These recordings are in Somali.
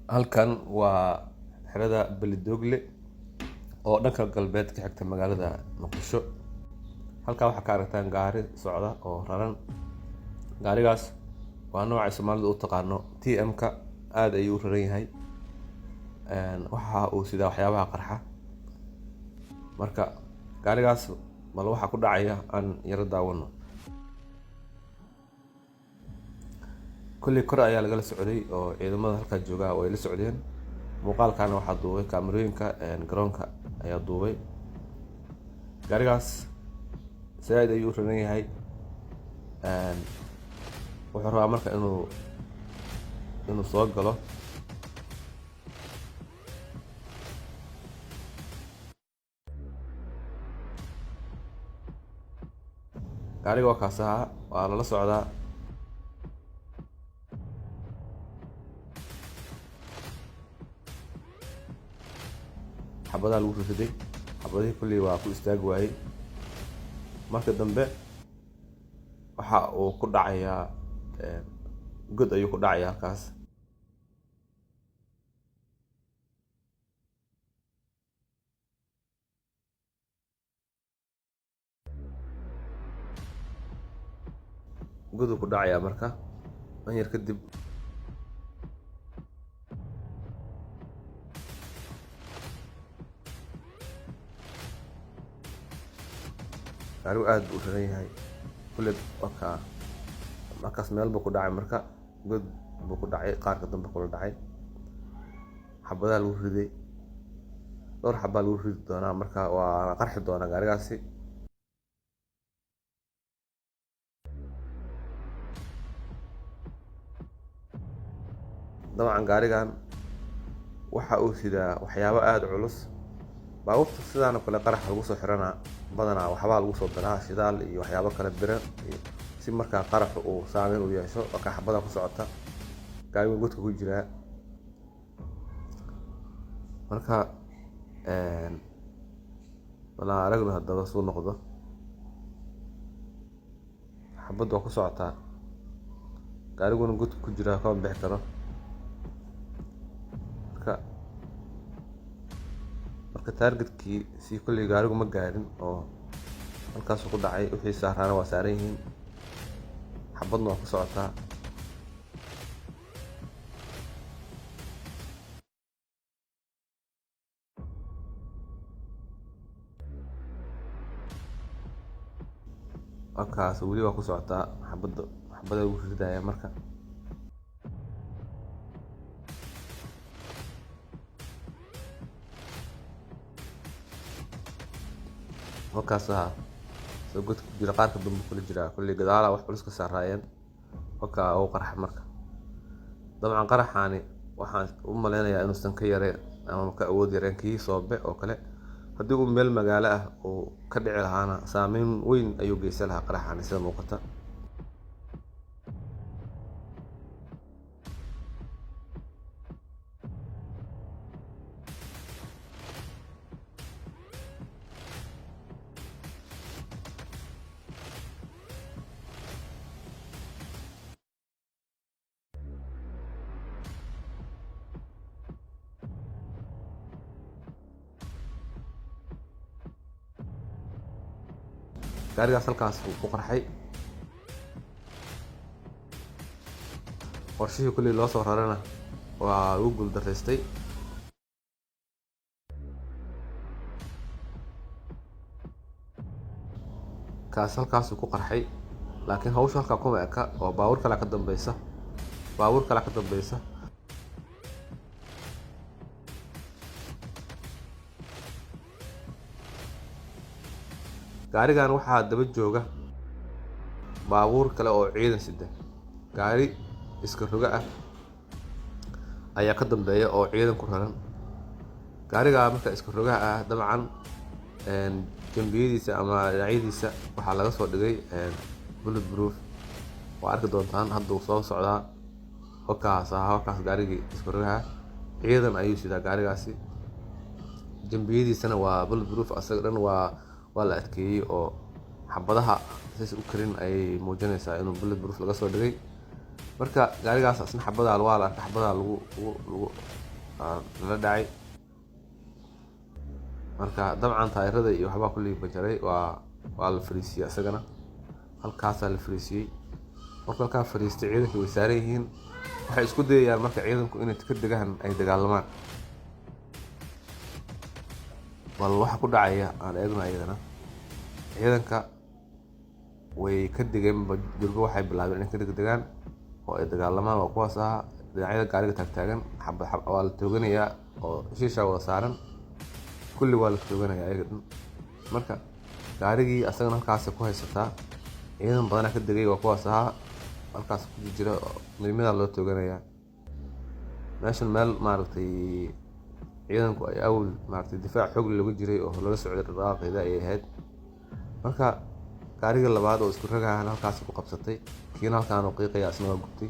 Halkan waa xerada Belidogle oo dhanka galbeed ka xigta magaalada Muqdisho. Halkaa waxaa ka aragtaan gaari socda oo raran. Gaarigaas waa nooca Soomaalidu u taqaano TM-ka, aad ayuu u raran yahay. Waxa uu sidaa waxyaabaha qarxa. Marka gaarigaas mal waxa ku dhacaya aan yara daawano. Kulli kor ayaa lagala socday oo ciidamada halka jooga way la socdeen. Muuqaalkana waxaa duubay kaamirooyinka garoonka ayaa duubay. Gaarigaas saaid ayuu u raran yahay. Wuxuu rabaa marka inuu soo galo. Gaariga waa kaas waa lala socdaa. Xabadaa lagu riday, xabadihii kulli waa ku istaagi waayey. Marka dambe waxa uu ku dhacayaa god ayuu ku dhacayaa halkaas. God uu ku dhacayaa marka an yar kadib gaarigu aad buu u raran yahay. Kulli markaas meel buu ku dhacay, marka god buu ku dhacay, qaarka dambe kula dhacay. Xabadaa lagu riday, dhowr xabaa lagu ridi doonaa, marka waa qarxi doonaa gaarigaasi. Dabcan gaarigan waxa uu sidaa waxyaabo aad u culus. Baabuurta sidaan oo kale qarax lagu soo xirana badanaa waxbaa lagu soo daraa shidaal iyo waxyaabo kale bira si markaa qaraxa uu saameyn u yeesho. Marka xabada ku socota gaariga godka ku jira. Marka wala aragna hadaba soo noqdo. Xabadu waa ku socotaa, gaariguna godka ku jira kama bixi karo. Marka targetkii si kulli gaarigu ma gaarin oo halkaas ku dhacay. Wixii saarana waa saaran yihiin, xabadna waa ku socotaa. Halkaas weli waa ku socotaa xabada ugu ridaya marka. Halkaas soo godka ku jira, qaarka dambe kula jira. Kulli gadaala wax culus ka saarayeen. Halkaa uu qarxa marka. Dabcan qaraxaani waxaan u maleynayaa inuusan ka yareen ama ka awood yareen kii Soobe oo kale. Haddii uu meel magaalo ah uu ka dhici lahaana saameyn weyn ayuu geysan lahaa qaraxaani sida muuqata. Gaarigaas halkaas uu ku qarxay. Qorshihii kulli loo soo rarana waa uu guul dareystay. Kaas halkaas uu ku qarxay, laakiin hawsha halka kuma eka oo baabuur kale ka dambaysa. Gaarigan waxaa daba jooga baabuur kale oo ciidan sida. Gaari iska roga ah ayaa ka dambeeya oo ciidan ku raran. Gaariga marka iska rogaha ah dabcan jambiyadiisa ama dhinacyadiisa waxaa laga soo dhigay bulletproof. Waa arki doontaan hadda uu soo socdaa. Halkaas gaarigii iska rogaha ciidan ayuu sidaa gaarigaasi. Jambiyadiisana waa bulletproof, asaga dhan waa la adkeeyay oo xabadaha u karin ay muujinaysaa inuu bulletproof laga soo dhigay. marka gaarigaas asna xabada waa la arkay, xabada lagu la dhacay. marka dabcan taayirada iyo waxba kulli bajaray waa la fariisiyay asagana halkaas la fariisiyay. marka halkaa fariistay ciidanka way saaran yihiin, waxay isku dayayaan marka ciidanku inay ka degaan ay dagaalamaan. bal waxa ku dhacaya aan eegno ayadana. ciidanka way ka degeen durba, waxay bilaabeen inay ka degaan oo ay dagaalamaan. waa kuwaas dhinacyada gaariga taagtaagan, waa la tooganayaa oo shiisha wada saaran, kulli waa la tooganayaa ayaga dhan. marka gaarigii asagana halkaas ku haysataa, ciidan badan ka degay, waa kuwaas halkaas ku jira midnimada loo tooganayaa. meeshan meel maaragtay ciidanku ay awal maaragtay difaac xoog looga jiray oo laga socday dhaqaaqeeda ay ahayd. marka gaariga labaad oo isku ragahan halkaas ku qabsatay, kiina halkaan oo qiiqaya asna waa gubtay.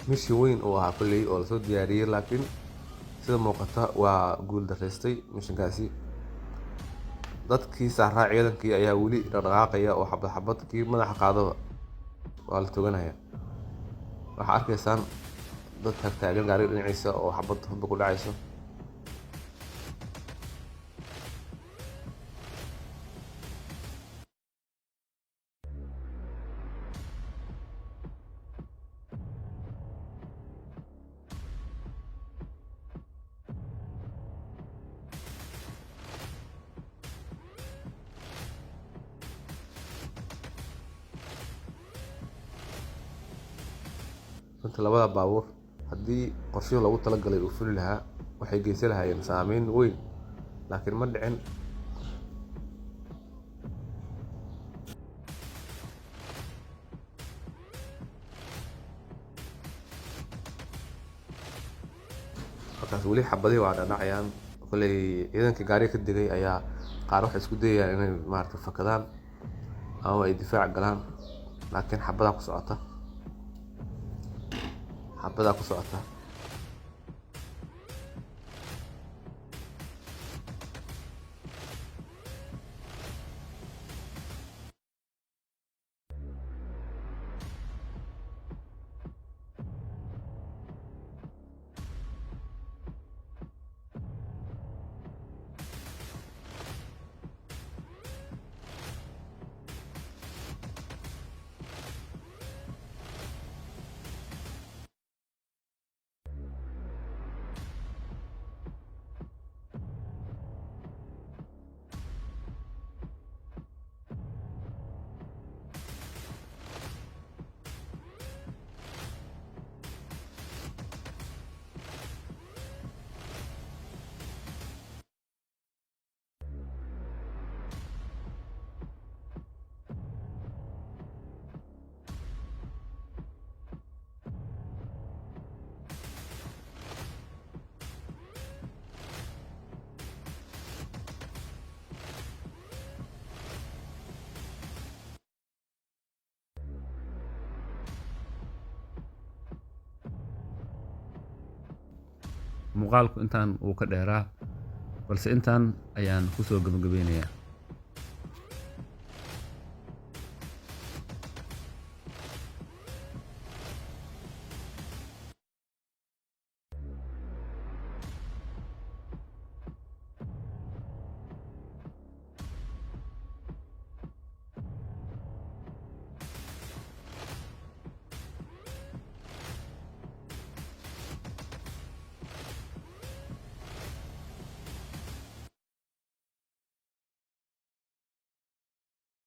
mishi weyn oo ahaa kulley oo lasoo diyaariyey, laakiin sida muuqata waa guul daraystay mishinkaasi. dadkii saaraa ciidankii ayaa weli dhaqaaqaya oo xabad kii madaxa qaadaba waa la tooganayaa. waxaa arkaysaan dad taagan gaariga dhinaciisa oo xabad ku dhacayso. runta labada baabuur haddii qorshe loogu talagalay uu fuli lahaa, waxay geysan lahaayeen saameyn weyn, laakiin ma dhicin. markaas weli xabadihii waa dhacayaan. koley ciidankii gaariga ka degay ayaa qaar waxay isku dayayaan inay maaragtay fakadaan ama ay difaac galaan, laakiin xabadaa ku socota. muuqaalku intaan uu ka dheeraa, balse intaan ayaan kusoo gabagabeynayaa.